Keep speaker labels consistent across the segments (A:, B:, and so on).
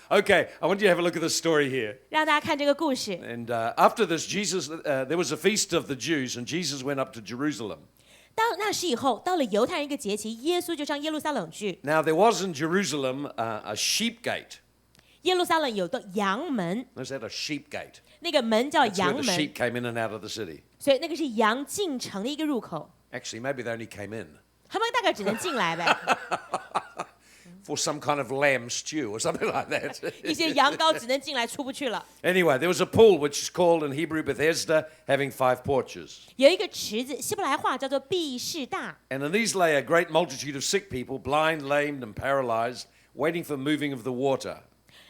A: Okay, I want you to have a look at this story here.
B: 让大家看这个故事。
A: And after this, there was a feast of the Jews, and Jesus went up to Jerusalem.
B: 到那时以后，到了犹太人一个节期，耶稣就上耶路撒冷去。
A: Now, there was in Jerusalem a sheep gate.
B: 耶路撒冷有个羊门，
A: Is that a sheep gate?
B: 那个门叫
A: That's where
B: 羊
A: the
B: 门，
A: sheep came in and out of the city.
B: 所以那个是羊进城的一个入口。
A: Actually, maybe they only came in
B: 他们大概只能进来呗，
A: for some kind of lamb stew or something like that.
B: 一些羊羔只能进来，出不去了。
A: Anyway, there was a pool which is called in Hebrew Bethesda, having 5 porches.
B: 有一个池子，希伯来话叫做毕士大，
A: And in these lay a great multitude of sick people, blind, lamed, and paralyzed, waiting for moving of the water.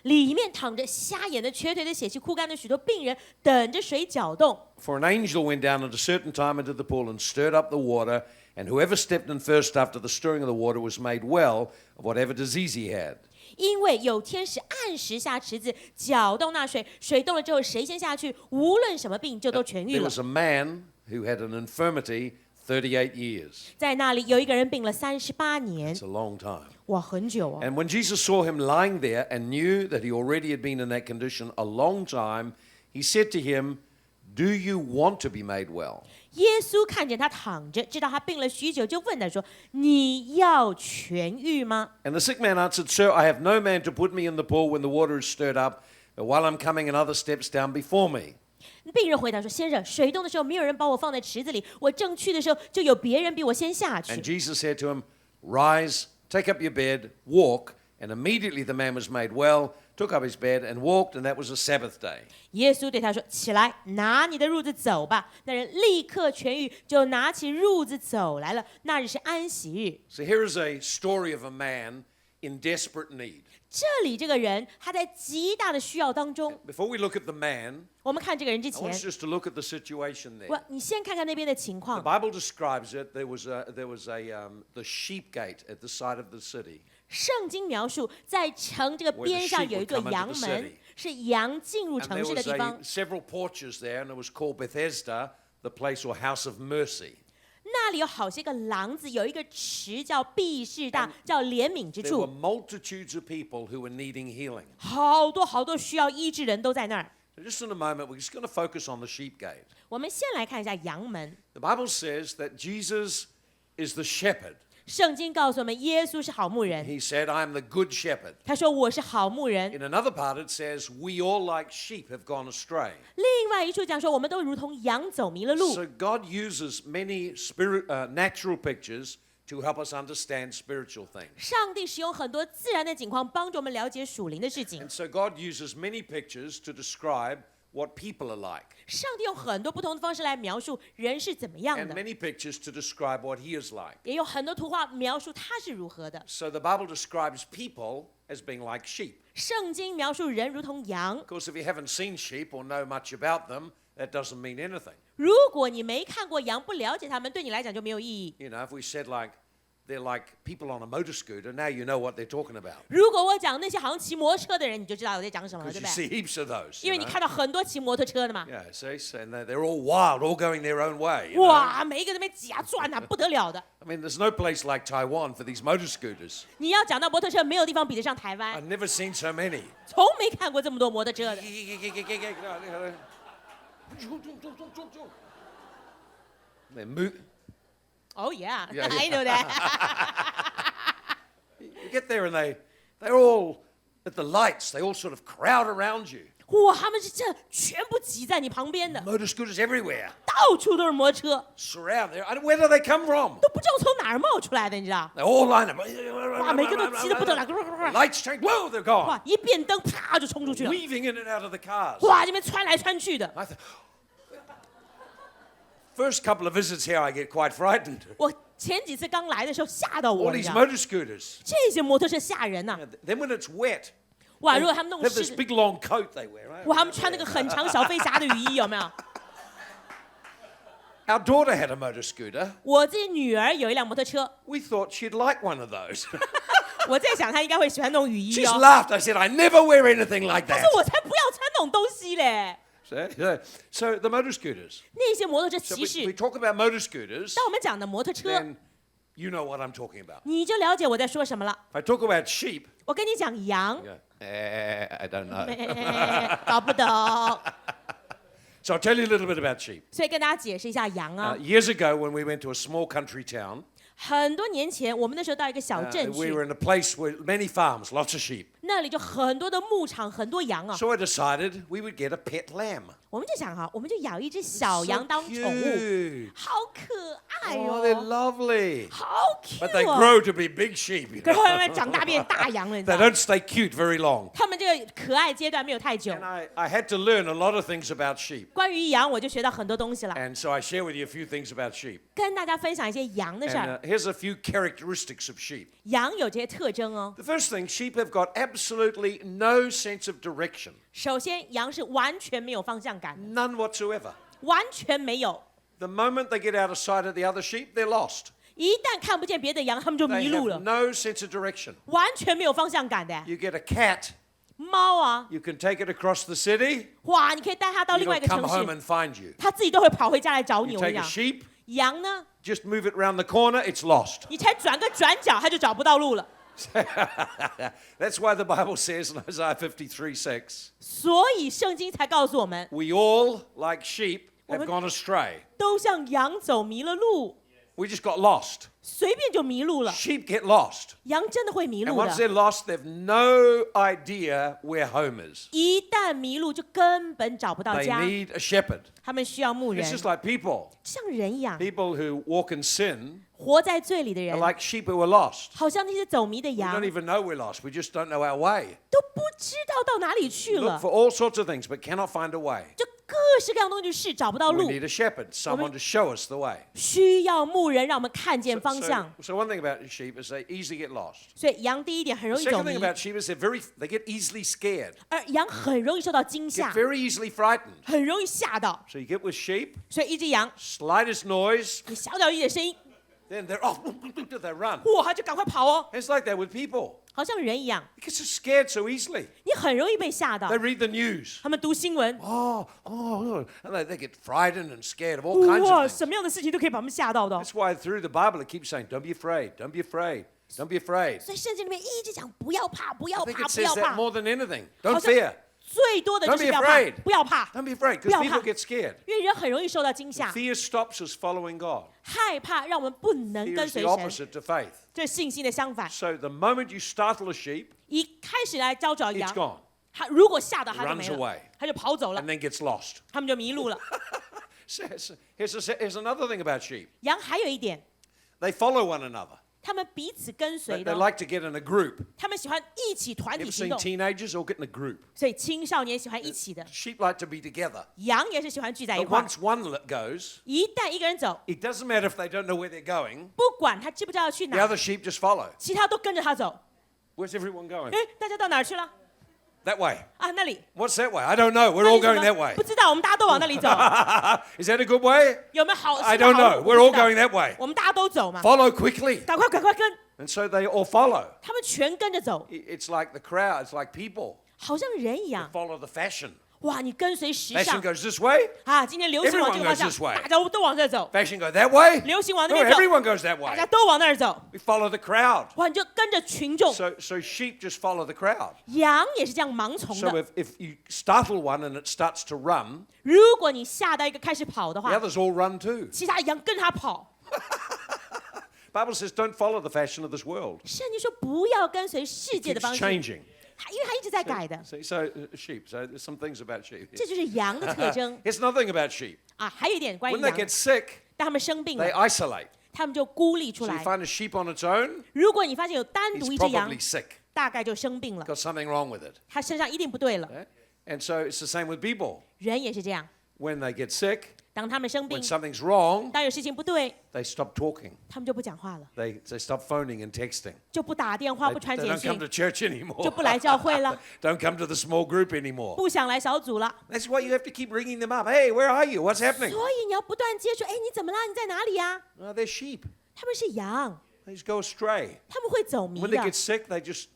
B: 里面躺着瞎眼的、瘸腿的、血气枯干的许多病人，等着水搅动。
A: For an angel went down at a certain time into the pool and stirred up the water, and whoever stepped in first after the stirring of the water was made well of whatever disease he had.
B: 因为有天使按时下池子，搅动那水，水动了之後，誰先下去，無論什麼病就都痊愈
A: There
B: 了
A: was。a man who had an infirmity 38 years.
B: 在那裡有一個人病了38年
A: It's，a long time.
B: 哇，很久哦。
A: And when Jesus saw him lying there and knew that he already had been in that condition a long time, he said to him, "Do you want to be made well?"
B: 耶穌看見他躺着，知道他病了許久，就問他說：“你要痊愈嗎？”
A: And the sick man answered, "Sir, I have no man to put me in the pool when the water is stirred up, but while I'm coming another steps down before me."
B: 病人回答說：“先生，水動的時候，沒有人把我放在池子裡，我正去的時候，就有別人比我先下去。”
A: And Jesus said to him, "Rise, take up your bed, walk." And immediately the man was made well, took up his bed and walked, and that was a Sabbath day.
B: 耶穌對他說：“起來，拿你的褥子走吧。”那人立刻痊愈，就拿起褥子走來了。那日是安息日。
A: So here is a story of a man in desperate need.
B: 這裡這個人，他在極大的需要當中。
A: Before we look at the man,
B: 我們看這個人之
A: I
B: 前
A: want，us just to look at the situation there.
B: 你先看看那邊的情
A: The
B: 況。
A: Bible describes it. There was the sheep gate at the side of the city.
B: 聖經描述，在城這個邊上有一座羊門，是羊進入
A: And
B: 城
A: there
B: 市的
A: was
B: 地方。
A: several porches there, and it was called Bethesda, the place or house of mercy.
B: 那裡有好些個廊子，有一個池叫畢士大，叫憐憫之
A: There were
B: 處。
A: multitudes of people who were needing healing.
B: 好多好多需要醫治人都在那兒。
A: So just in a moment, we're just going to focus on the sheep gate.
B: 我們先來看一下羊門。
A: The Bible says that Jesus is the shepherd.
B: 聖經告訴我們，耶穌是好牧人。
A: He said, "I am the good shepherd."
B: 他說：“我是好牧人。”
A: In another part, it says, "We all like sheep have gone astray."
B: 另外一處講說，我們都如同羊走迷了路。
A: So God uses many natural pictures to help us understand spiritual things.
B: 上帝使用很多自然的景況，幫助我們了解屬靈的事情
A: And。so God uses many pictures to describe what people are like,
B: 上帝用很多不同的方式來描述人是怎麼樣
A: and
B: 的，
A: many pictures to describe what He is like.
B: 也有很多圖畫描述他是如何的。
A: So the Bible describes people as being like sheep.
B: 聖經描述人如同羊。
A: Of course, if you haven't seen sheep or know much about them, that doesn't mean anything.
B: 如果你沒看過羊，不了解他們，對你來講就沒有意義。
A: You know, if we said they're like people on a motor scooter, now you know what they're talking about.
B: 如果我講那些好像騎摩托車的人，你就知道我在講什麼了，
A: Because
B: 對
A: you
B: 不對？
A: see heaps of those.
B: 因為你看到很多騎摩托車的嘛，
A: Yeah, see, and they're all wild, all going their own way. you know?
B: 哇，每一個在那邊擠啊轉啊，不得了的。
A: I mean, there's no place like Taiwan for these motor scooters.
B: 你要講到摩托車，沒有地方比得上台灣，
A: I've never seen so many.
B: 從沒看過這麼多摩托車的。
A: They move.
B: Oh yeah,
A: Yeah,
B: I know that.
A: You get there and they're all at the lights. They all sort of crowd around you.
B: 哇，他們是這全部擠在你旁邊的，
A: Motor scooters everywhere.
B: 到處都是摩托車，
A: Surround there. Where do they come from?
B: 都不知道從哪兒冒出來的，你知道？
A: They all line up.
B: 哇，每個都急得不得了，
A: Lights change. Whoa, they're gone.
B: 哇，一變燈，啪就衝出去了，
A: Weaving in and out of the cars.
B: 哇，這邊穿來穿去的。
A: I thought, first couple of visits here, I get quite frightened.
B: 我前幾次剛來的時候嚇到
A: All
B: 我，你
A: these
B: 知道？
A: motor scooters.
B: 這些摩托車嚇人吶！
A: Then when it's wet,
B: 哇，如果他們弄
A: they have this
B: 濕，
A: big long coat they wear. Right?
B: 哇，他們穿那個很長小飛俠的雨衣，有沒有？
A: Our daughter had a motor scooter.
B: 我自己女兒有一輛摩托車，
A: We thought she'd like one of those.
B: 我在想她應該會喜歡那種雨衣
A: She's
B: 哦。
A: laughed. I said, I never wear anything like
B: 但
A: that.
B: 是我才不要穿那種東西嘞！
A: So the motor scooters.
B: 那些摩托車
A: So
B: 騎
A: we
B: 士，
A: talk about motor scooters.
B: 當我們講的摩托車，
A: Then you know what I'm talking about.
B: 你就了解我在说什麼了。
A: If I talk about sheep,
B: 我跟你講羊，
A: you go, I don't know.
B: 搞不懂，
A: So I'll tell you a little bit about sheep.
B: 所以跟大家解釋一下羊啊。
A: Years ago, when we went to a small country town,
B: 很多年前，我們那時候到一個小鎮
A: we
B: 去，
A: were in a place with many farms, lots of sheep.
B: 那裡就很多的牧場，很多羊啊。
A: So I decided we would get a pet lamb.
B: 我們就想哈，我們就養一隻小羊當寵物，
A: Cute.
B: 好可愛
A: Oh, they're
B: 哦，
A: lovely.
B: 好
A: But they
B: cute 哦。
A: grow to be big sheep. You
B: 可是
A: know?
B: 后来慢慢长大变大羊了，你知
A: They
B: 道吗？
A: don't stay cute very long.
B: 他们这个可爱階段沒有太久。
A: And I had to learn a lot of things about sheep.
B: 關於羊，我就學到很多東西了，
A: And so I share with you a few things about sheep.
B: 跟大家分享一些羊的事
A: And
B: 兒。
A: here's a few characteristics of sheep.
B: 羊有這些特徵哦。
A: The first thing, sheep have got absolutely no sense of direction.
B: 首先，羊是完全沒有方向感的，
A: None whatsoever.
B: 完全沒有。
A: The moment they get out of sight of the other sheep, they're lost.
B: 一旦看不見別的羊，他們就
A: They
B: 迷路
A: have
B: 了，
A: no sense of direction.
B: 完全沒有方向感的。
A: You get a cat,
B: 貓啊，
A: you can take it across the city,
B: 哇，你可以帶它到另外一
A: it'll
B: 個
A: come
B: 城
A: home
B: 市，
A: and find you.
B: 它自己都會跑回家來找你。
A: You
B: 我跟
A: take
B: 你
A: a
B: 講，
A: sheep,
B: 羊呢，
A: just move it around the corner, it's lost.
B: 你才轉個轉角，它就找不到路了。
A: That's why the Bible says in Isaiah 53:6,
B: 所以聖經才告訴我們，
A: we all, like sheep, have
B: Woman-
A: gone astray.
B: 都像羊走迷了路，
A: We just got lost.
B: 隨便就迷路了。
A: Sheep get lost.
B: 羊真的會迷
A: And
B: 路
A: once
B: 的，
A: they're lost, they've no idea where home is.
B: 一旦迷路就根本找不到
A: They
B: 家。
A: need a shepherd.
B: 他們需要牧
A: It's
B: 人，
A: just like people.
B: 像人一樣，
A: People who walk in sin
B: 活在罪裡的
A: are
B: 人，
A: like sheep who are lost.
B: 好像那些走迷的
A: We
B: 羊
A: don't，even know we're lost. We just don't know our way.
B: 都不知道到哪裡去
A: Look
B: 了，
A: for all sorts of things, but cannot find a way.
B: 就各式各樣東西去試，找不到
A: We
B: 路，
A: need a shepherd, someone to show us the way.
B: 需要牧人讓我們看見方向。
A: So one thing about sheep is they easily get lost.
B: 所以羊第一點很
A: The
B: 容易走
A: second
B: 迷
A: thing，about sheep is they get easily scared,
B: 而羊很容易受到驚
A: get
B: 嚇，
A: very easily frightened.
B: 很容易嚇到。
A: So you get with sheep,
B: 所以一只羊，
A: slightest noise,
B: 你小小一點聲音，
A: then they're off, they run.
B: 哇，它就趕快跑哦，
A: It's like that with people.
B: 好像人一樣，
A: They get so scared so easily.
B: 你很容易被嚇到
A: They。read the news.
B: 他們讀新聞，
A: Oh, and they get frightened and scared of all kinds
B: 哇，
A: of things.
B: 什麼樣的事情都可以把他們嚇到的哦。
A: That's why through the Bible it keeps saying, don't be afraid, don't be afraid, don't be afraid.
B: 所以聖經裡面一直講不要怕，不
A: I
B: 要
A: think
B: 怕，
A: it
B: 不要
A: says that
B: 怕。
A: more than anything.
B: 好
A: Don't
B: 像
A: fear.
B: 最多的就是
A: Don't be
B: 不要怕
A: afraid，
B: 不要怕，
A: Don't be afraid
B: 不要
A: because
B: 怕
A: people get scared.
B: 因為人很容易受到驚嚇，
A: Fear stops us following God.
B: 害怕讓我們不能
A: Fear
B: 跟
A: is
B: 隨
A: the
B: 神，
A: opposite to faith.
B: 這是信心的相反。
A: So the moment you startle a sheep,
B: 一開始來招找
A: it's
B: 羊，
A: gone
B: 他如果嚇到他就
A: Runs
B: 沒
A: away
B: 了，他就跑走了
A: and，then gets lost.
B: 他們就迷路了。
A: Here's another thing about sheep.
B: 羊還有一點，
A: They follow one another.
B: 他們彼此跟
A: They,
B: 隨
A: they
B: 的，
A: like to get in a group.
B: 他們喜歡一起團
A: You
B: 體
A: ever
B: 行
A: seen
B: 動，
A: teenagers all get in a group?
B: 所以青少年喜歡一起的，
A: Sheep like to be together.
B: 羊也是喜歡聚在一
A: But
B: 塊兒。
A: once one goes,
B: 一旦一個人走，
A: it doesn't matter if they don't know where they're going.
B: 不管他知不知道要去
A: The
B: 哪，
A: other sheep just follow.
B: 其他都跟着他走。
A: Where's everyone going?
B: 哎，大家到哪兒去了？
A: That way.
B: 啊，那裡。
A: What's that way? I don't know. We're
B: 那
A: all
B: 里什
A: going
B: 麼
A: that way.
B: 不知道，我們大家都往那裡走，
A: Is that a good way?
B: 有沒有好？
A: I
B: 是不是
A: don't
B: 好
A: know.
B: 路
A: We're all
B: 我不知道
A: going that way.
B: 我們大家都走嘛，
A: Follow quickly.
B: 趕快趕快跟，
A: And so they all follow.
B: 他們全跟着走，
A: It's like the crowd. It's like people
B: 好像人一樣。
A: follow the fashion.
B: 哇，你跟隨時
A: Fashion
B: 尚
A: goes this way.
B: 啊！今天流行往這個方
A: Everyone goes
B: 向
A: this，way
B: 大家都往這走，
A: Fashion goes that way.
B: 流行往那
A: No,
B: 邊走，
A: everyone goes that
B: 大
A: way.
B: 家都往那兒走。
A: We follow the crowd.
B: 哇，你就跟着群眾，
A: So sheep just follow the crowd.
B: 羊也是這樣盲從
A: So
B: 的。
A: if you startle one and it starts to run,
B: 如果你嚇到一個開始跑的
A: the
B: 話，
A: others all run too.
B: 其他羊跟他跑。
A: Bible says don't follow the fashion of this world.
B: 聖經說不要跟隨世界的
A: It's
B: 方式，
A: changing.
B: 因為它一直在改的。
A: So sheep. So there's some things about sheep.
B: 這就是羊的特徵
A: Here's another thing about sheep.
B: 啊。還有一點關於
A: When they
B: 羊，
A: get sick,
B: 當他們生病
A: they
B: 了，
A: isolate.
B: 他們就孤立出
A: So you
B: 來。
A: find a sheep on its own,
B: 如果你發現有單
A: it's
B: 獨一隻羊
A: probably，sick.
B: 大概就生病了，
A: Got something wrong with it.
B: 它身上一定不對了。
A: Okay? And so it's the same with people.
B: 人也是這樣，
A: When they get sick,
B: 當他們生病
A: when，something's wrong,
B: 當有事情不對，
A: they stop talking.
B: 他們就不講話了，
A: They stop phoning and texting.
B: 就不打電話，
A: They,
B: 不傳
A: they
B: 簡
A: don't come to
B: 訊，
A: church anymore.
B: 就不來教會了，
A: Don't come to the small group anymore.
B: 不想來小組了。
A: That's why you have to keep ringing them up. Hey, where are you? What's happening?
B: 所以你要不斷接觸，哎，你怎麼啦？你在哪裡呀？
A: No, they're sheep.
B: 他們是羊，
A: They just go astray.
B: 他們會走迷
A: When
B: 的
A: they。get sick, they just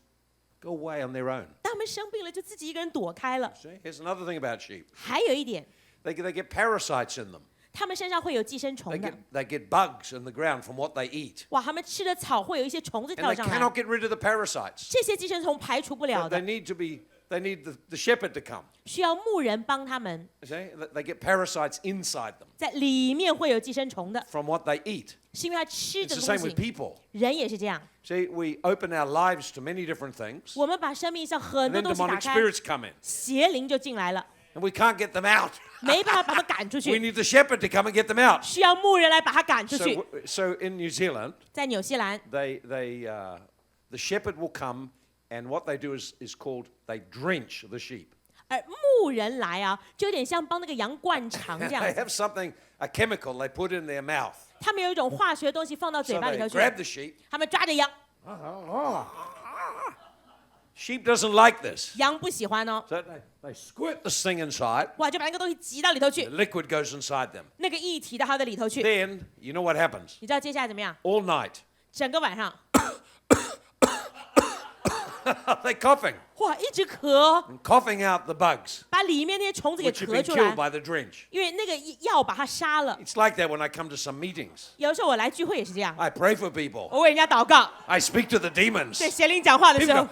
A: go away on their own.
B: 當他們生病了，就自己一個人躲開了。
A: See? Here's another thing about sheep.
B: 還有一點，
A: They get parasites in them.
B: 他們身上會有寄生蟲
A: They
B: 的
A: get,。they get bugs in the ground from what they eat.
B: 哇，他們吃的草会有一些虫子
A: And
B: 跳
A: they
B: 上來，
A: cannot get rid of the parasites.
B: 這些寄生蟲排除不了
A: They
B: 的，
A: they need the shepherd to come.
B: 需要牧人幫他們。
A: You see? They get parasites inside them
B: 在裡面會有寄生虫的，
A: from what they eat.
B: 是因為他吃
A: It's
B: 的
A: the
B: 東
A: same with
B: 西。
A: people.
B: 人也是這樣，
A: See, we open our lives to many different things,
B: 我們把生命上很
A: and
B: 多
A: then
B: 東西打
A: demonic
B: 開，
A: spirits come in,
B: 邪靈就進來了，
A: and we can't get them out.
B: 沒辦法把他們趕出
A: We
B: 去，
A: need the shepherd to come and get them out.
B: 需要牧人來把他趕出去。
A: So in New Zealand,
B: 在紐西蘭，
A: the shepherd will come, and what they do is called they drench the sheep.
B: 而牧人來啊，就有點像幫那個羊灌腸這
A: They
B: 樣子。
A: have something, a chemical they put in their mouth.
B: 他們有一種化學的東西放到
A: So
B: 嘴巴
A: they
B: 裡頭
A: grab
B: 去，
A: the sheep.
B: 他們抓着羊，
A: Sheep doesn't like this.
B: 羊不喜歡哦，
A: So they squirt this thing inside.
B: 哇，就把那個東西擠到裡頭
A: The
B: 去，
A: liquid goes inside them.
B: 那個液體到它的裡頭去。
A: Then, you know what happens?
B: 你知道接下來怎麼樣？
A: All night,
B: 整個晚上，
A: they're coughing
B: 哇，一直咳，
A: and coughing out the bugs,
B: 把裡面那些蟲子給
A: which have
B: 咳
A: been
B: 出
A: killed
B: 來，
A: by the drench.
B: 因為那個藥把它殺了。
A: It's like that when I come to some meetings.
B: 有時候我來聚會也是這樣，
A: I pray for people.
B: 我為人家禱告，
A: I speak to the demons.
B: 對邪靈講話的時
A: People
B: 候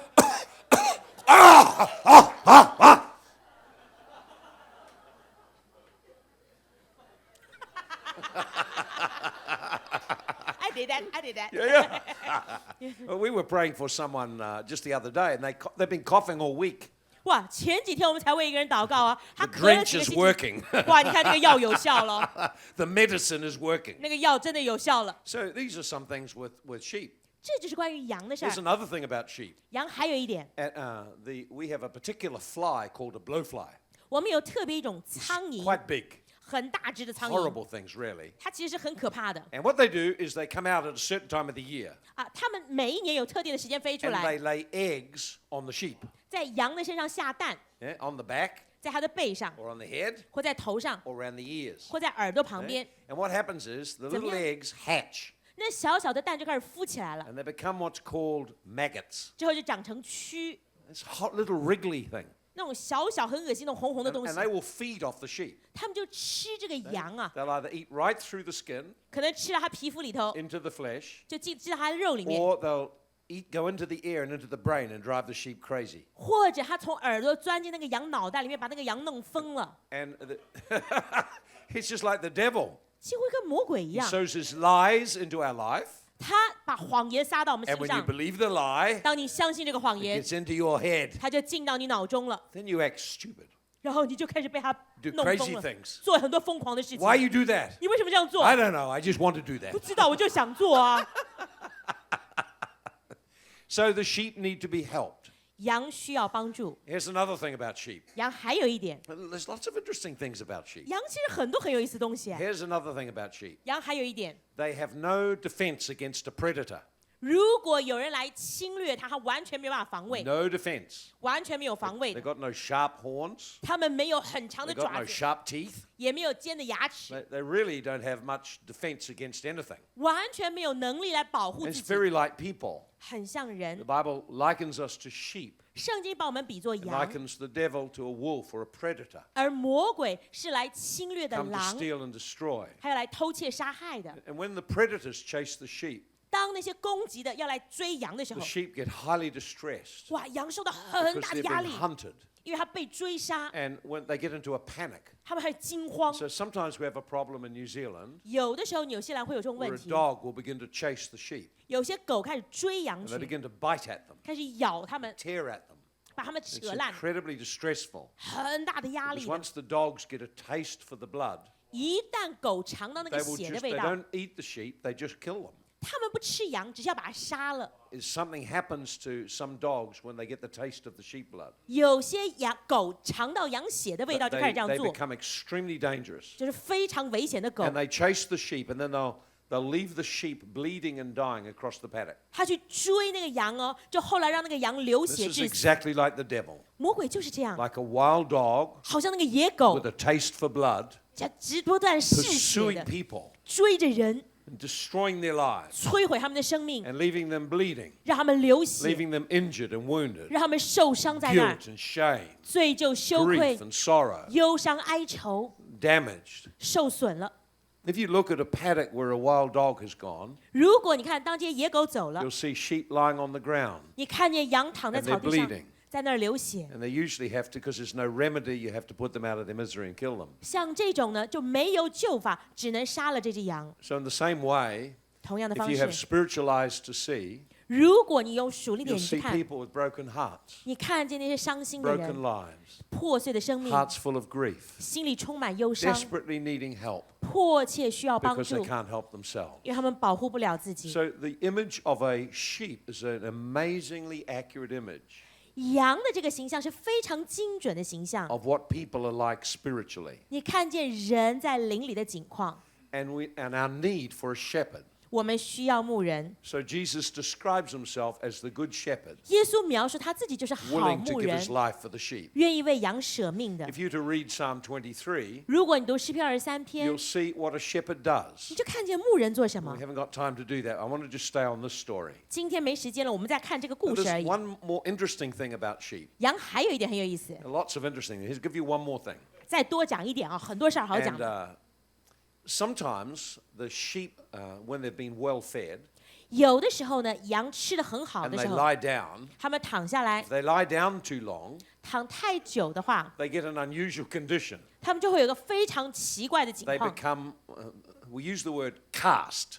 A: go,，I
B: did that, I did that。
A: Yeah. Well, we were praying for someone just the other day, and they've been coughing all week.
B: 哇，前幾天我們才為一個人禱告啊，他
A: The
B: 咳了
A: drench
B: 幾個
A: is
B: 星期，
A: working.
B: 哇，你看這個藥有效了，
A: The medicine is working.
B: 那個藥真的有效了。
A: So these are some things with sheep.
B: 這就是關於羊的事
A: Here's
B: 兒。
A: another thing about sheep.
B: 羊還有一點，
A: We have a particular fly called a blowfly.
B: 我們有特別一種蒼蠅，
A: Quite big.
B: 很大只的蒼蠅，
A: Horrible things, really.
B: 它其實是很可怕的
A: And what they do is they come out at a certain time of the year,
B: 啊。它們每一年有特定的時間飛出
A: and
B: 來，
A: they lay eggs on the sheep,
B: 在羊的身上下蛋，
A: yeah, on the back,
B: 在它的背上，
A: or on the head,
B: 或在頭上，
A: or around the ears.
B: 或在耳朵旁
A: Okay?
B: 邊。
A: And what happens is the
B: 怎么
A: little
B: 样？
A: eggs hatch,
B: 那小小的蛋就開始孵起來了，
A: and they become what's called maggots.
B: 之後就長成蛆，
A: It's a hot little wriggly thing.
B: 那種小小很惡心、那種紅紅的
A: And,
B: 東
A: and
B: 西
A: they，will feed off the sheep.
B: 他們就吃這個羊啊，
A: They'll either eat right through the skin
B: 可能吃到它皮膚裡頭，
A: into the flesh,
B: 就進到它的肉裡面，
A: or they'll go into the ear and into the brain and drive the sheep crazy.
B: 或者它從耳朵鑽進那個羊腦袋裡面，把那個羊弄瘋了，
A: And it's just like the devil.
B: 幾乎跟魔鬼一
A: He
B: 樣。
A: sows his lies into our life,
B: 他把謊言撒到我們
A: and
B: 身
A: when you
B: 上，
A: believe the lie,
B: 當你相信這個謊
A: it
B: 言，
A: gets into your head.
B: 它就進到你腦中了，
A: Then you act stupid,
B: 然後你就開始被他
A: do
B: 弄
A: crazy
B: 瘋了，
A: things.
B: 做很多瘋狂的事情。
A: Why you do that?
B: 你為什麼這樣做？
A: I don't know. I just want to do
B: 不
A: that.
B: 知道，我就想做啊。
A: So the sheep need to be helped.
B: 羊需要幫助。
A: Here's another thing about sheep.
B: 羊還有一點，
A: There's lots of interesting things about sheep.
B: 羊其實很多很有意思的東西。
A: Here's another thing about sheep.
B: 羊還有一點，
A: They have no defense against a predator.
B: 如果有人來侵略它，它完全沒有辦法防衛，
A: No defense.
B: 完全沒有防衛
A: They've
B: 的。
A: got no sharp horns.
B: 它們沒有很長的
A: They've got
B: 爪
A: no
B: 子，
A: sharp teeth.
B: 也沒有尖的牙齒，
A: They really don't have much defense against anything.
B: 完全沒有能力來保護
A: It's
B: 自己，
A: very like people.
B: 很像人
A: The。Bible likens us to sheep.
B: 聖經把我們比作
A: It
B: 羊，
A: likens the devil to a wolf or a predator.
B: 而魔鬼是來侵略的
A: Come to
B: 狼，
A: steal and destroy.
B: 還有來偷竊殺害的。
A: And when the predators chase the sheep,
B: 當那些攻擊的要來追羊的時
A: the
B: 候，
A: sheep get highly distressed
B: 哇，羊受到很
A: because
B: 大的
A: they've
B: 壓
A: been
B: 力，
A: hunted.
B: 因為它被追殺，
A: And when they get into a panic.
B: 他們還驚慌。
A: So sometimes we have a problem in New Zealand
B: 有的時候紐西蘭會有這種
A: where
B: 問
A: a
B: 題，
A: dog will begin to chase the sheep.
B: 有些狗開始追羊
A: And they
B: 群，
A: begin to bite at them,
B: 開始咬它們，
A: tear at them.
B: 把它們
A: It's
B: 扯爛，
A: incredibly distressful.
B: 很大的壓
A: Because
B: 力的。
A: once the dogs get a taste for the blood,
B: 一旦狗嘗到那個
A: they will
B: 血的
A: just,
B: 味
A: they
B: 道，
A: don't eat the sheep, they just kill them.
B: 他們不吃羊，只是要把它殺了。
A: Is something happens to some dogs when they get the taste of the sheep blood.
B: 有些狗嘗到羊血的味道，就開
A: They
B: 始這樣
A: they
B: 做，
A: become extremely dangerous.
B: 就是非常危險的狗
A: And。they chase the sheep, and then they'll leave the sheep bleeding and dying across the paddock.
B: 他去追那個羊哦，就後來讓那個羊流
A: This
B: 血
A: is
B: 致死。
A: exactly like the devil.
B: 魔鬼就是這樣，
A: Like a wild dog
B: 好像那個野狗
A: with，a taste for blood,
B: 直不斷嗜血
A: pursuing
B: 的
A: people
B: 追着人，
A: and destroying their lives
B: 摧毀他們的生命，
A: and leaving them bleeding,
B: 讓他們流血，
A: leaving them injured and wounded,
B: 讓他們受傷在那兒，
A: guilt and shame,
B: 罪疚、羞愧
A: grief、and sorrow,
B: 憂傷、哀愁，
A: damaged.
B: 受損了。
A: If you look at a paddock where a wild dog has gone,
B: 如果你看当这些野狗走了，
A: you'll see sheep lying on the ground,
B: 你看见羊躺在
A: and
B: 草
A: they're
B: 地上
A: bleeding.，
B: 在那儿流血。
A: And they usually have to, because there's no remedy, you have to put them out of their misery and kill them.
B: 像这种呢，就没有救法，只能杀了这只羊。
A: So in the same way,
B: 同样的
A: if
B: 方
A: you have
B: 式，
A: spiritual eyes to see,
B: 如果你用属灵的
A: you'll
B: 眼睛
A: see
B: 看，
A: people with broken hearts,
B: 你看见那些伤心的
A: broken
B: 人、
A: lives,
B: 破碎的生命，
A: hearts full of grief,
B: 心里充满忧伤，
A: desperately needing help
B: 迫切需要帮
A: because
B: 助
A: they，can't help themselves.
B: 因为他们保护不了自己。
A: So the image of a sheep is an amazingly accurate image
B: 羊的这个形象是非常精准的形象。
A: of what people are like spiritually,
B: 你看见人在灵里的景况，
A: and our need for a shepherd.
B: 我们需要牧人。
A: So Jesus describes himself as the good shepherd,
B: 耶稣描述他自己就是好
A: willing to
B: 牧
A: give
B: 人
A: his，life for the sheep.
B: 愿意为羊舍命的。
A: If you to read Psalm 23,
B: 如果你读诗篇23篇
A: you'll，see what a shepherd does.
B: 你就看见牧人做什
A: We
B: 么。
A: haven't got time to do that. I want to just stay on this story.
B: 今天没时间了，我们再看这个故
A: But
B: 事而
A: there's
B: 已。
A: one more interesting thing about sheep.
B: 羊还有一点很有意思，
A: Lots of interesting things. Here's give you one more thing.
B: 再多講一點啊，很多事兒好講
A: And。sometimes the sheep, when they've been well fed,
B: 有的時候呢，羊吃得很好
A: and
B: 的
A: they
B: 時候，
A: lie down,
B: 他們躺下來
A: if，they lie down too long,
B: 躺太久的話，
A: they get an unusual condition.
B: 他們就會有一個非常奇怪的情
A: They
B: 況。
A: become, we use the word cast.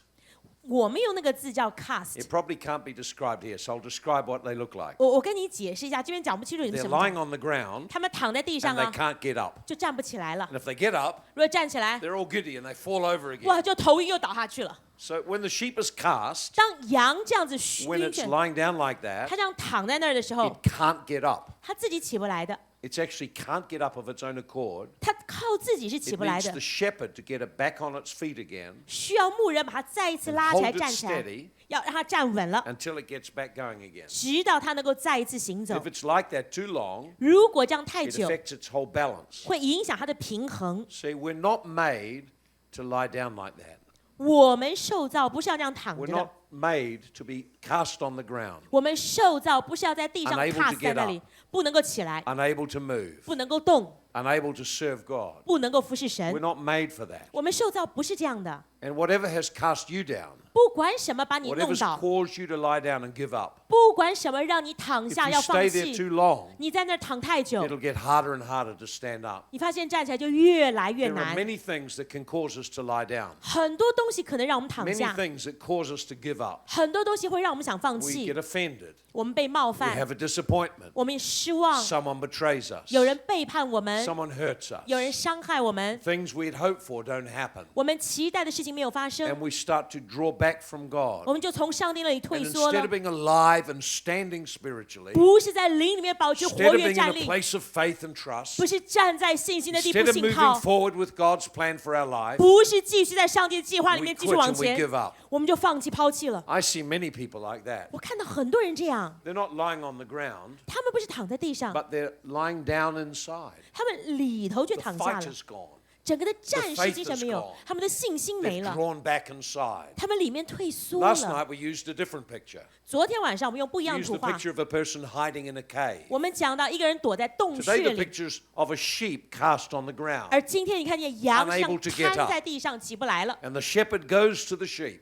B: 我們用那個字叫 cast。
A: It probably can't be described here, so I'll describe what they look like.
B: 我跟你解釋一下，這邊講不清楚你們
A: They're
B: 什麼
A: lying
B: 講。
A: on the ground,
B: 他們躺在地上
A: and they
B: 啊，
A: can't get up.
B: 就站不起來了。
A: And if they get up,
B: 如果站起來，
A: they're all giddy and they fall over again.
B: 哇，就頭暈又倒下去了。
A: So when the sheep is cast,
B: 當羊這樣子
A: when
B: 暈
A: it's
B: 眩，
A: lying down like that,
B: 他這樣躺在那兒的時候
A: it，can't get up.
B: 他自己起不來的，
A: It actually can't get up of its own accord.
B: 他靠自己是起
A: It
B: 不來
A: needs
B: 的
A: the，shepherd to get it back on its feet again
B: 需要牧人把他再一次拉起來
A: hold it
B: 站起來，
A: steady
B: 要讓他站穩了，
A: until it gets back going again.
B: 直到他能夠再一次行走
A: If。it's like that too long,
B: 如果這樣太
A: it
B: 久，
A: affects its whole balance.
B: 會影響他的平衡。
A: See, we're not made to lie down like that.
B: 我們受造不是要這樣躺
A: We're
B: 着
A: not
B: 的，
A: made to be cast on the ground,
B: 我們受造不是要在地上
A: Unable to
B: 卡死在
A: get
B: 那裡，不能夠起來，
A: unable to move,
B: 不能夠動，
A: unable to serve God.
B: 不能夠服侍
A: We're
B: 神。
A: not made for that.
B: 我們受造不是這樣的，
A: And whatever has cast you down,
B: 不管什麼把你弄
A: whatever's
B: 倒，
A: caused you to lie down and give up,
B: 不管什麼讓你躺
A: if
B: 下
A: you
B: 要放
A: stay there
B: 棄，
A: too long,
B: 你在那兒躺太久，
A: it'll get harder and harder to stand up.
B: 你發現站起來就越來越
A: There are
B: 難。
A: many things that can cause us to lie down,
B: 很多東西可能讓我們躺
A: many
B: 下，
A: things that cause us to give up.
B: 很多東西會讓我們想放
A: We
B: 棄
A: get，offended,
B: 我們被冒
A: we
B: 犯，
A: have a disappointment,
B: 我們失望，
A: someone betrays us,
B: 有人背叛我們，
A: someone hurts
B: 有人
A: us,
B: 傷害我們，
A: things we'd hoped for don't happen,
B: 我們期待的事情沒有發
A: and
B: 生，
A: we start to draw back from
B: 我
A: God.
B: 們就從上帝那裡
A: And
B: 退縮
A: instead
B: 了
A: of，being alive and standing spiritually,
B: 不是在靈裡面保持
A: instead
B: 活
A: of
B: 躍
A: being in
B: 站
A: a
B: 立，
A: place of faith and trust,
B: 不是站在信心的地
A: instead
B: 步
A: of
B: 信
A: moving
B: 靠，
A: forward with God's plan for our life,
B: 不是繼續在上帝的計劃裡
A: we
B: 面繼續
A: quit
B: 往
A: and we
B: 前，
A: give up.
B: 我們就放棄拋棄了。
A: I see many people like that.
B: 我看到很多人這樣，
A: They're not lying on the ground,
B: 他們不是躺在地上，
A: but they're lying down inside.
B: 他們裡頭就
A: The
B: 躺下
A: fight
B: 了，
A: is gone.
B: 整個的戰
A: The
B: 士
A: faith
B: 精神
A: is
B: 沒有
A: gone.，
B: 他們的信心沒
A: They've
B: 了，
A: drawn back inside.
B: 他們裡面退縮
A: Last
B: 了。
A: night we used a different picture.
B: 昨天晚上我們用不一
A: We
B: 樣的
A: used
B: 圖
A: the
B: 畫，
A: picture of a person hiding in a cave.
B: 我們講到一個人躲在洞
A: Today
B: 穴
A: the
B: 裡，
A: pictures of a sheep cast on the ground.
B: 而今天你看見羊像
A: Unable to get
B: 癱
A: up
B: 在地上起不來了，
A: And the shepherd goes to the sheep,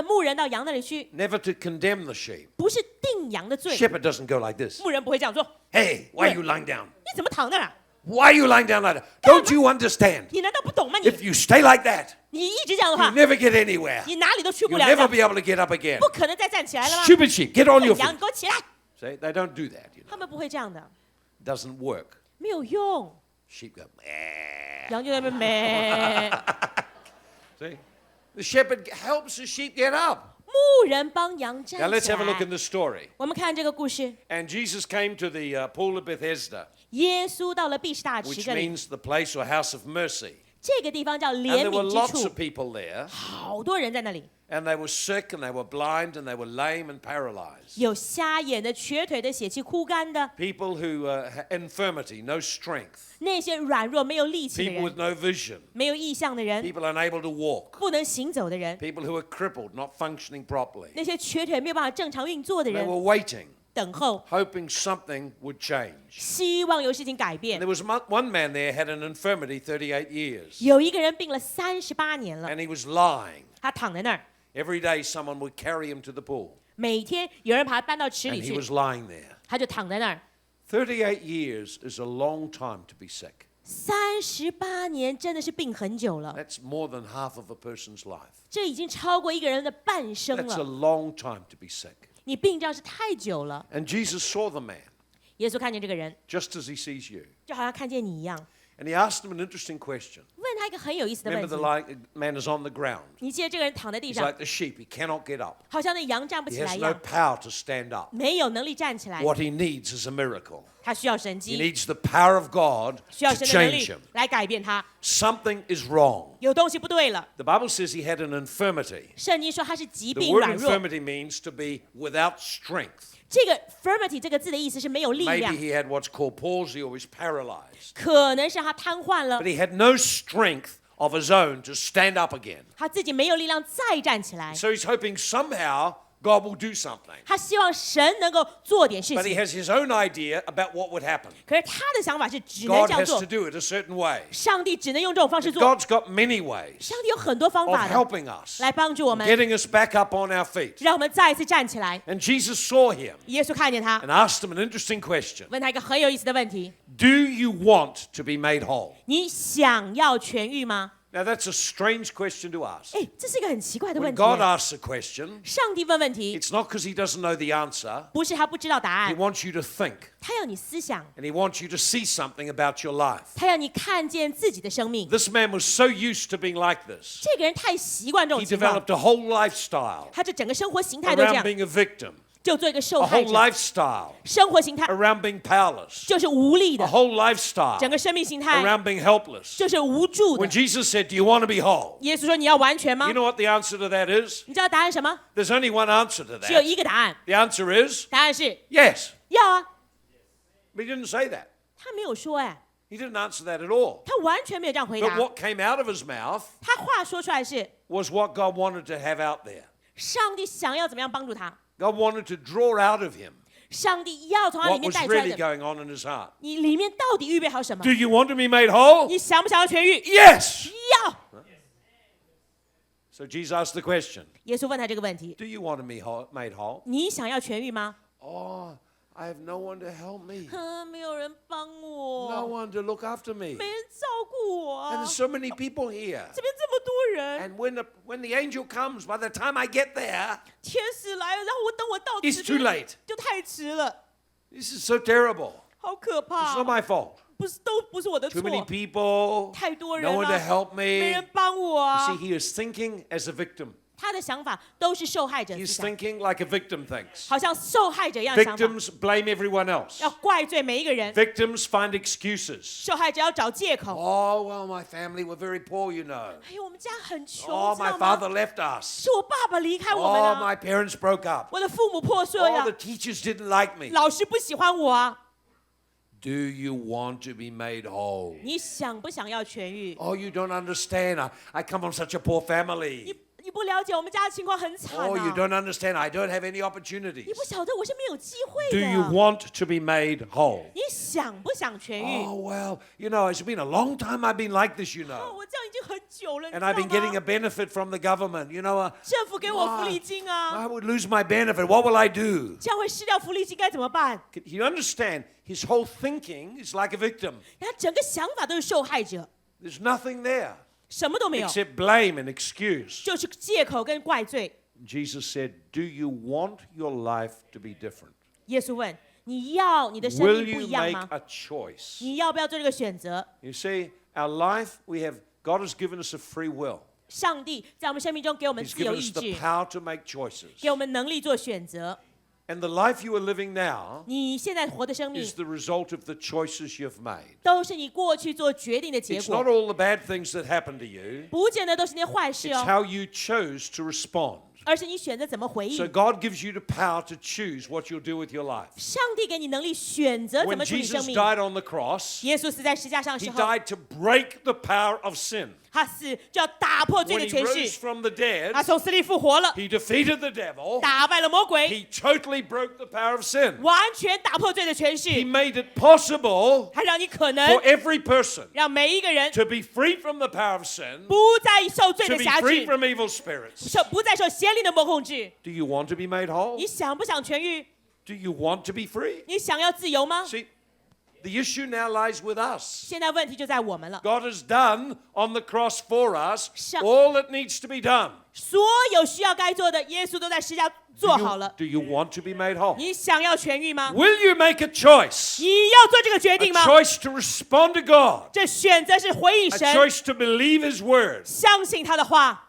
B: 牧人到羊那裡去，
A: never to condemn the sheep.
B: 不是定羊的罪，
A: Shepherd doesn't go like this.
B: 牧人不會這樣說，
A: Hey, why are you lying down?
B: 你怎麼躺那兒啊？
A: Why are you lying down like that? Don't you understand?
B: 你難道不懂嗎？你
A: If you stay like that,
B: 你一直這樣的
A: you
B: 話，
A: never get anywhere.
B: 你哪裡都去不
A: You'll
B: 了
A: never
B: 的，
A: be able to get up again.
B: 不可能再站起來了嗎？
A: Stupid sheep, get on your
B: 羊，
A: feet.
B: 你給我起來！
A: See, they don't do that.
B: 他們不會這樣的，
A: It doesn't work.
B: 沒有用。
A: Sheep go, meh.
B: 羊就在那邊咩，
A: See? The shepherd helps the sheep get up.
B: 牧人幫羊
A: Now
B: 站
A: let's
B: 起
A: have a look
B: 來
A: in。the story.
B: 我們看這個故事，
A: And Jesus came to the pool of Bethesda,
B: 耶穌到了畢士大池
A: which
B: 這裡，
A: means the place or house of mercy.
B: 這個地方叫
A: And
B: 憐
A: there were
B: 憫
A: lots
B: 之
A: of
B: 處，
A: people there,
B: 好多人在那裡，
A: and they were sick, and they were blind, and they were lame and paralyzed.
B: 有瞎眼的、瘸腿的、血氣枯乾的，
A: People who had infirmity, no strength.
B: 那些軟弱沒有力氣的
A: People with
B: 人，
A: no vision.
B: 沒有意向的人，
A: People unable to walk.
B: 不能行走的人，
A: People who were crippled, not functioning properly.
B: 那些瘸腿沒有辦法正常運作的
A: They
B: 人，
A: were waiting.
B: 等候，
A: hoping something would change.
B: 希望有事情改
A: And
B: 变
A: there。was one man there had an infirmity 38 years.
B: 有一个人病了38年了，
A: And he was lying.
B: 他躺在那儿，
A: Every day someone would carry him to the pool.
B: 每天有人把他搬到池
A: And
B: 里
A: he
B: 去，
A: was lying there.
B: 他就躺在那儿。
A: 38 years is a long time to be sick.
B: 38年真的是病很久了，
A: That's more than half of a person's life.
B: 这已经超过一个人的半生
A: That's a
B: 了。
A: long time to be sick.
B: 你病这样是太久了。
A: And Jesus saw the man
B: 耶稣看见这个人，
A: just as he sees you.
B: 就好像看见你一样，
A: And he asked him an interesting question.
B: 问他一个很有意思的
A: Remember,
B: 问
A: the
B: 题。
A: man is on the ground.
B: 你记得这个人躺在地
A: He's
B: 上，
A: like the sheep. He cannot get up.
B: 好像那羊站不
A: He
B: 起来
A: has
B: 一
A: no
B: 样，
A: power to stand up.
B: 没有能力站起来。
A: What he needs is a miracle.
B: 他需要神
A: He
B: 迹，
A: needs the power of God
B: 需要
A: to
B: 神的能
A: change
B: 力
A: him.
B: 来改变他。
A: Something is wrong.
B: 有东西不对了。
A: The Bible says he had an infirmity.
B: 圣经说他是疾
A: The
B: 病
A: word
B: 软弱。
A: infirmity means to be without strength.
B: 这个 infirmity 这个字的意思是没有力
A: Maybe
B: 量，
A: he had what's called palsy or he's paralyzed.
B: 可能是他瘫痪了
A: But，he had no strength of his own to stand up again.
B: 他自己没有力量再站起来。
A: So he's hoping somehow God will do something.
B: 他希望神能够做点事
A: But he
B: 情，
A: has his own idea about what would happen.
B: 可是他的想法是只能
A: God
B: 这样
A: has
B: 做
A: to，do it a certain way.
B: 上帝只能用这种方式做。
A: God's got many ways
B: 上帝有很多方
A: of
B: 法的
A: helping us,
B: 来帮助我们，
A: getting us back up on our feet.
B: 让我们再一次站起来。
A: And Jesus saw him
B: 耶稣看见他，
A: and asked him an interesting question.
B: 问他一个很有意思的问题：
A: Do you want to be made whole?
B: 你想要痊愈吗？
A: Now that's a strange question to ask.
B: 哎，这是一个很奇怪的
A: When
B: 问题
A: God
B: 耶。
A: asks a question,
B: 上帝问问题，
A: it's not because he doesn't know the answer.
B: 不是他不知道答
A: He
B: 案，
A: wants you to think
B: 他要你思想，
A: and he wants you to see something about your life.
B: 他要你看见自己的生命。
A: This man was so used to being like this.
B: 这个人太習慣這種
A: He
B: 情況，
A: developed a whole lifestyle
B: 他這整個生活形態都這
A: around
B: 樣，
A: being a victim,
B: 就做一個受
A: a
B: 害
A: whole
B: 者。
A: lifestyle
B: 生活形態
A: around being powerless,
B: 就是無力
A: a
B: 的，
A: whole lifestyle
B: 整個生命形態
A: around being helpless.
B: 就是無助
A: When
B: 的。
A: Jesus said, Do you want to be whole?
B: 耶穌說：“你要完全嗎
A: You know what the answer to that is?
B: 你知道答案什麼？
A: There's only one answer to
B: 只有
A: that.
B: 一個答案，
A: The answer is
B: 答案是
A: yes.
B: 要啊。
A: But he didn't say that.
B: 他沒有說，哎，
A: He didn't answer that at all.
B: 他完全沒有這樣回
A: But
B: 答。
A: what came out of his mouth
B: 他話說出來是
A: was what God wanted to have out there.
B: 上帝想要怎麼樣幫助他，
A: God wanted to draw out of him
B: 上帝要從他裡
A: what
B: 面
A: was
B: 帶出來
A: really
B: 的。
A: going on in his heart.
B: 你裡面到底預備好什麼
A: Do？you want to be made whole?
B: 你想不想要痊愈？
A: Yes.
B: 要。
A: So Jesus asked the question,
B: 耶穌問他這個問題：
A: Do you want to be made whole?
B: 你想要痊愈嗎？
A: Oh, I have no one to help me.
B: 沒有人幫
A: No
B: 我，
A: one to look after me.
B: 沒人照顧我
A: And
B: 啊
A: there's！so many people here.
B: 這邊這麼多人，
A: And when the angel comes, by the time I get there,
B: 天使來了，然後等我到
A: it's
B: 池
A: too
B: 邊
A: late.
B: 就太遲了，
A: This is so terrible.
B: 好可
A: It's
B: 怕
A: not！my fault.
B: 都不是我的
A: Too
B: 錯，
A: many people.
B: 太多人
A: No one to
B: 了，
A: help
B: 沒
A: me.
B: 人幫我
A: You
B: 啊
A: see,！he is thinking as a victim.
B: 他的想法都是受害者思
A: He's
B: 想，
A: thinking like a victim thinks.
B: 好像受害者一樣的想法，
A: Victims blame everyone else.
B: 要怪罪每一個人，
A: Victims find excuses.
B: 受害者要找借口。
A: Oh, well, my family were very poor, you know.
B: 哎呦，我們家很窮，
A: Oh,
B: 知
A: my
B: 道嗎？
A: father left us.
B: 是我爸爸離開我們
A: Oh,
B: 啊，
A: my parents broke up.
B: 我的父母破碎
A: Oh,
B: 了
A: the，teachers didn't like me.
B: 老師不喜歡我啊。
A: Do you want to be made whole?
B: 你想不想要痊愈？
A: Oh, you don't understand. I come from such a poor family.
B: 你不了解我們家的情況很慘
A: Oh, you
B: 啊！
A: don't understand. I don't have any
B: 你
A: opportunities.
B: 不曉得我是沒有機會
A: Do you
B: 的。
A: want to be made whole?
B: 你想不想痊愈？
A: Oh, well, you know, it's been a long time I've been like this, you
B: 哦，
A: know.
B: 我這樣已經很久了，你知
A: And
B: 道
A: I've been getting a
B: 嗎？
A: benefit from the government. You know,
B: 政府給我福利金啊，
A: I would lose my benefit. What will I do?
B: 這樣會失掉福利金該怎麼辦？
A: You understand? His whole thinking is like a victim.
B: 然後整個想法都是受害者，
A: There's nothing there
B: 什麼都沒有，
A: except blame and excuse.
B: 就是借口跟怪罪。
A: Jesus said, Do you want your life to be different?
B: 耶穌問：你要你的生
A: Will
B: 命不
A: you
B: 一樣
A: make
B: 嗎？
A: a choice?
B: 你要不要做這個選擇？
A: You see, our life, God has given us a free will.
B: 上帝在我們生命中給我們
A: He's
B: 自由
A: given
B: 意
A: us the
B: 志，
A: power to make choices.
B: 給我們能力做選擇。
A: And the life you are living now
B: 你現在活的生命
A: is the result of the choices you've made.
B: 都是你過去做決定的結
A: It's not
B: 果，
A: all the bad things that happen to you.
B: 不見得都是那些壞事
A: It's
B: 哦，
A: how you chose to respond.
B: 而是你選擇怎麼回
A: So
B: 應。
A: God gives you the power to choose what you'll do with your life.
B: 上帝給你能力選擇怎
A: When
B: 麼處理生
A: Jesus
B: 命。
A: died on the cross,
B: 耶穌死在十字架上的
A: he
B: 時候，
A: died to break the power of sin.
B: 他死就要打破罪
A: When
B: 的
A: he
B: 权
A: rose
B: 势，
A: from the dead,
B: 他从死里復活了，
A: he defeated the devil.
B: 打敗了魔鬼，
A: He totally broke the power of sin.
B: 完全打破罪的权
A: He
B: 势，
A: made it possible
B: 还让你可能
A: for every person
B: 让每一个人
A: to be free from the power of sin,
B: 不再受罪
A: to
B: 的
A: be
B: 辖
A: free
B: 制，
A: from evil spirits.
B: 不再受邪灵的控制。
A: Do you want to be made whole?
B: 你想不想痊愈？
A: Do you want to be free?
B: 你想要自由吗？
A: See, the issue now lies with us.
B: 现在问题就在我们了。
A: God has done on the cross for us
B: 上
A: all that needs to be done.
B: 所有需要该做的，耶稣都在十字架做好了。
A: Do you want to be made whole?
B: 你想要痊愈吗？
A: Will you make a choice?
B: 你要做这个决定
A: A
B: 吗？
A: choice to respond to God.
B: 这選擇是回應
A: A
B: 神，
A: choice to believe His word.
B: 相信他的話。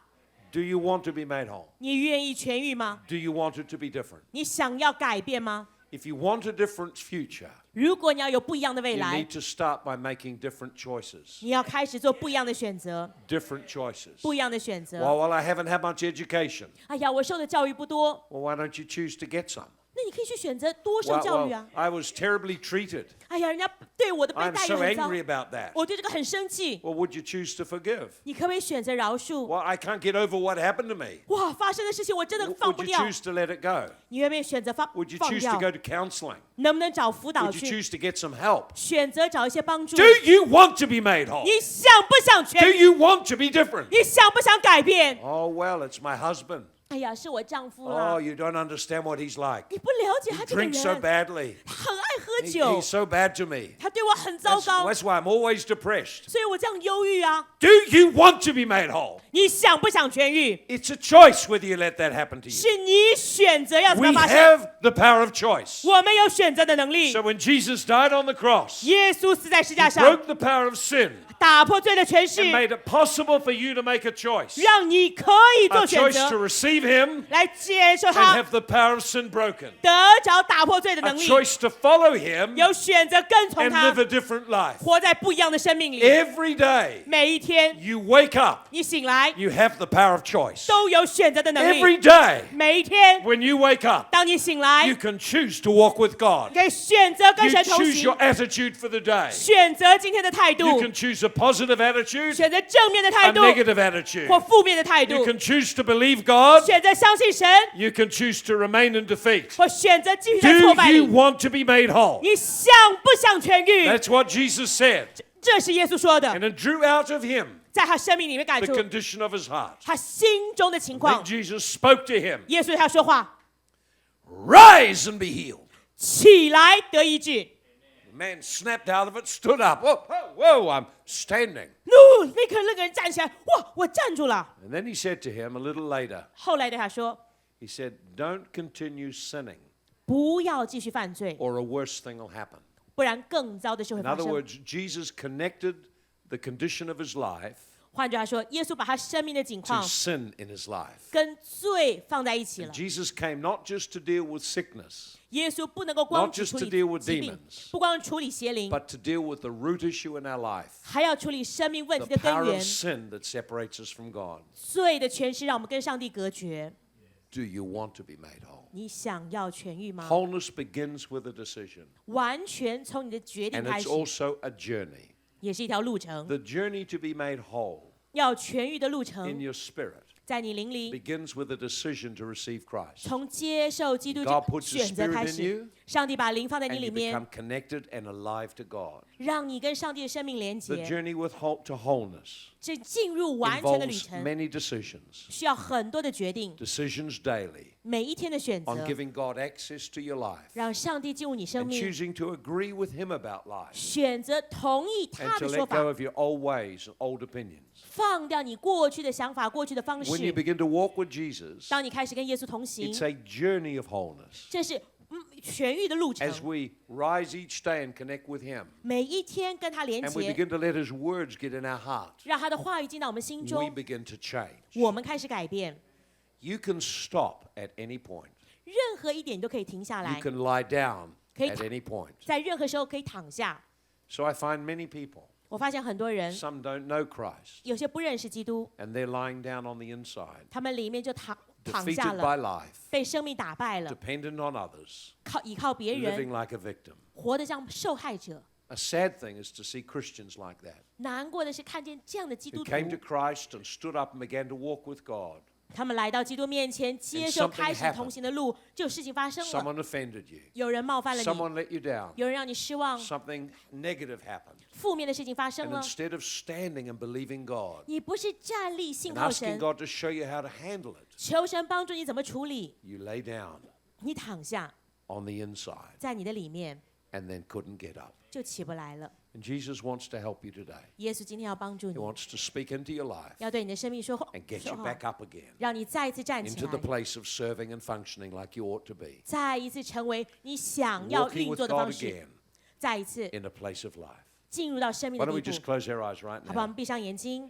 A: Do you want to be made whole?
B: 你願意痊愈嗎？
A: Do you want it to be different?
B: 你想要改變嗎？
A: If you want a different future,
B: 如果你要有不一樣的未
A: you
B: 來
A: need，to start by making different choices.
B: 你要開始做不一樣的選擇，
A: Different choices.
B: 不一樣的選擇。
A: Well, I haven't had much education.
B: 哎呀，我受的教育不多，
A: Well, why don't you choose to get some?
B: 那你可以去選擇多受教育啊。
A: I was terribly treated.
B: 哎呀，人家对我的对
A: I'm
B: 待也
A: so
B: 很糟，
A: angry about that.
B: 我对這個很生氣。
A: Well, would you choose to forgive?
B: 你可不可以選擇饒恕？
A: Well, I can't get over what happened to me.
B: 哇，發生的事情我真的放
A: Would
B: 不
A: you
B: 掉。
A: choose to let it go?
B: 你願不願意選擇放
A: Would you
B: 放
A: choose
B: 掉
A: to？go to counseling?
B: 能不能找輔導
A: Would you
B: 去？
A: choose to get some help?
B: 選擇找一些幫助。
A: Do you want to be made whole?
B: 你想不想
A: Do
B: 痊愈？
A: you want to be different?
B: 你想不想改變？
A: Oh, well, it's my husband.
B: 哎呀，是我丈夫
A: Oh,
B: 啦，
A: you don't understand what he's like.
B: 你不了解
A: He
B: 他這個
A: drinks so
B: 人，
A: badly.
B: 他很愛喝
A: He's
B: 酒，
A: so bad to me.
B: 他對我很糟
A: That's,
B: 糕，
A: that's why I'm always depressed.
B: 所以我這樣憂鬱啊。
A: Do you want to be made whole?
B: 你想不想痊愈？
A: It's a choice whether you let that happen to you.
B: 是你選擇要怎
A: We
B: 麼發生。
A: have the power of choice.
B: 我們有選擇的能力
A: So。when Jesus died on the cross,
B: 耶穌死在十字架
A: He
B: 上，
A: broke the power of sin
B: 打破罪的權
A: and
B: 勢，
A: made it possible for you to make a choice.
B: 讓你可以做
A: A
B: 選
A: choice to
B: 擇，
A: receive Him
B: 來接受
A: and
B: 他，
A: have the power of sin broken.
B: 得着打破罪的
A: A
B: 能力，
A: choice to follow Him
B: 有選擇跟從
A: and
B: 他
A: live，a different life.
B: 活在不一樣的生命裡。
A: Every day
B: 每一天
A: you wake up,
B: 你醒來
A: you have the power of choice.
B: 都有選擇的能力。
A: Every day
B: 每一天
A: when you wake up,
B: 當你醒來，
A: you can choose to walk with God.
B: 可以選擇跟
A: You
B: 神同
A: choose
B: 行
A: your，attitude for the day.
B: 選擇今天的態
A: You
B: 度，
A: can choose a positive attitude,
B: 選擇正面的
A: a
B: 態度
A: negative attitude.
B: 或負面的態
A: You
B: 度，
A: can choose to believe God.
B: 選擇相信神
A: You can choose to remain in defeat.
B: 或選擇繼續在挫
A: Do
B: 敗
A: you
B: 裡。
A: want to be made whole?
B: 你想不想痊愈？
A: That's what Jesus said.
B: 這是耶穌說的，
A: And it drew out of him
B: 在他生命裡面感
A: the
B: 觸
A: condition of his heart.
B: 他心中的情
A: Then
B: 況。
A: Jesus spoke to him.
B: 耶穌对他說話，
A: Rise and be healed.
B: 起來得醫治。
A: The man snapped out of it, stood up. Whoa, whoa, whoa, I'm standing.
B: 立刻那個人站起來，哇，我站住了。
A: And then he said to him a little later,
B: 後來對他說，
A: he said, don't continue sinning
B: 不要繼續犯罪，
A: or a worse thing will happen.
B: 不然更糟的事會
A: In
B: 發
A: other
B: 生。
A: words, Jesus connected the condition of his life
B: 換句話說，耶穌把他生命的景
A: to
B: 況
A: sin in his life.
B: 跟罪放在一起了。
A: Jesus came not just to deal with sickness,
B: 耶穌不能夠光
A: Not
B: 只
A: just
B: 處
A: to
B: 理
A: deal with
B: 疾病
A: demons,，
B: 不光處理邪靈，
A: but to deal with the root issue in our life,
B: 還要處理生命問
A: the
B: 題的根
A: power
B: 源
A: of。sin that separates us from God.
B: 罪的權勢讓我們跟上帝隔絕。
A: Do you want to be made whole?
B: 你想要痊愈嗎？
A: Wholeness begins with a decision,
B: 完全從你的決定
A: and
B: 開
A: it's
B: 始，
A: also a journey.
B: 也是一條路程。
A: The journey to be made whole
B: 要痊愈的路
A: in
B: 程，
A: your spirit
B: 在你靈裡，
A: begins with a decision to receive Christ.
B: 從接受基督這
A: God
B: 個
A: puts His
B: 選擇
A: Spirit
B: 開
A: in
B: 始
A: you,。
B: 上帝把靈放在
A: And
B: 你
A: you
B: 裡面
A: become，connected and alive to God.
B: 讓你跟上帝的生命連
A: The
B: 結。
A: journey to wholeness
B: 這進入完全的旅
A: involves
B: 程，
A: many decisions.
B: 需要很多的決定，
A: Decisions daily
B: 每一天的選
A: on
B: 擇，
A: giving God access to your life
B: 讓上帝進入你生
A: and
B: 命，
A: choosing to agree with Him about life
B: 選擇同意
A: and
B: 他
A: to
B: 的說
A: let go
B: 法，
A: of your old ways and old opinions.
B: 放掉你過去的想法、過去的方
A: When you
B: 式。
A: begin to walk with Jesus,
B: 當你開始跟耶穌同行，
A: it's a journey of wholeness.
B: 這是痊愈的路程。
A: As we rise each day and connect with Him,
B: 每一天跟他連
A: and we
B: 結，
A: begin to let His words get in our heart,
B: 讓他的話語進到我們心
A: we
B: 中，
A: begin to change.
B: 我們開始改變。
A: You can stop at any point.
B: 任何一點你都可以停下
A: You
B: 來，
A: can lie down
B: 可以
A: at any point.
B: 在任何時候可以躺下。
A: So I find many people,
B: 我發現很多人
A: some don't know Christ,
B: 有些不認識基督，
A: and they're lying down on the inside,
B: 他們裡面就躺下
A: defeated
B: 了，
A: by life,
B: 被生命打敗了，
A: dependent on others,
B: 依靠別人，
A: living like a victim.
B: 活得像受害者。
A: A sad thing is to see Christians like that,
B: 难過的是看见这樣的基
A: who
B: 督徒，
A: came to Christ and stood up and began to walk with God.
B: 他們來到基督面前，接受
A: something
B: 開始
A: happened.
B: 同行的路，就有事情发生了。
A: Someone offended you.
B: 有人冒犯了
A: Someone
B: 你，
A: let you down.
B: 有人讓你失望，
A: Something negative happened.
B: 负面的事情发生
A: And
B: 了。
A: instead of standing and believing God
B: 你不是站立信
A: and
B: 靠
A: asking
B: 神，
A: God to show you how to handle it,
B: 求神帮助你怎麼處理，
A: you lay down
B: 你躺下，
A: on the inside
B: 在你的裡面
A: and then couldn't get up.
B: 就起不來了。
A: And Jesus wants to help you today.
B: 耶穌今天要幫助
A: He
B: 你，
A: wants to speak into your life
B: 要對你的生命說話
A: and get
B: 說
A: you
B: 話
A: back up again
B: 讓你再一次站起
A: into the
B: 來，
A: place of serving and functioning like you ought to be.
B: 再一次成為你想要
A: Walking
B: 運
A: with
B: 作的
A: God
B: 方式，
A: again
B: 再一次
A: in a place of life.
B: 進入到生命
A: Why
B: 的
A: don't we
B: 地
A: just
B: 步。
A: close our eyes right
B: 好不好？我
A: now?
B: 們閉上眼睛。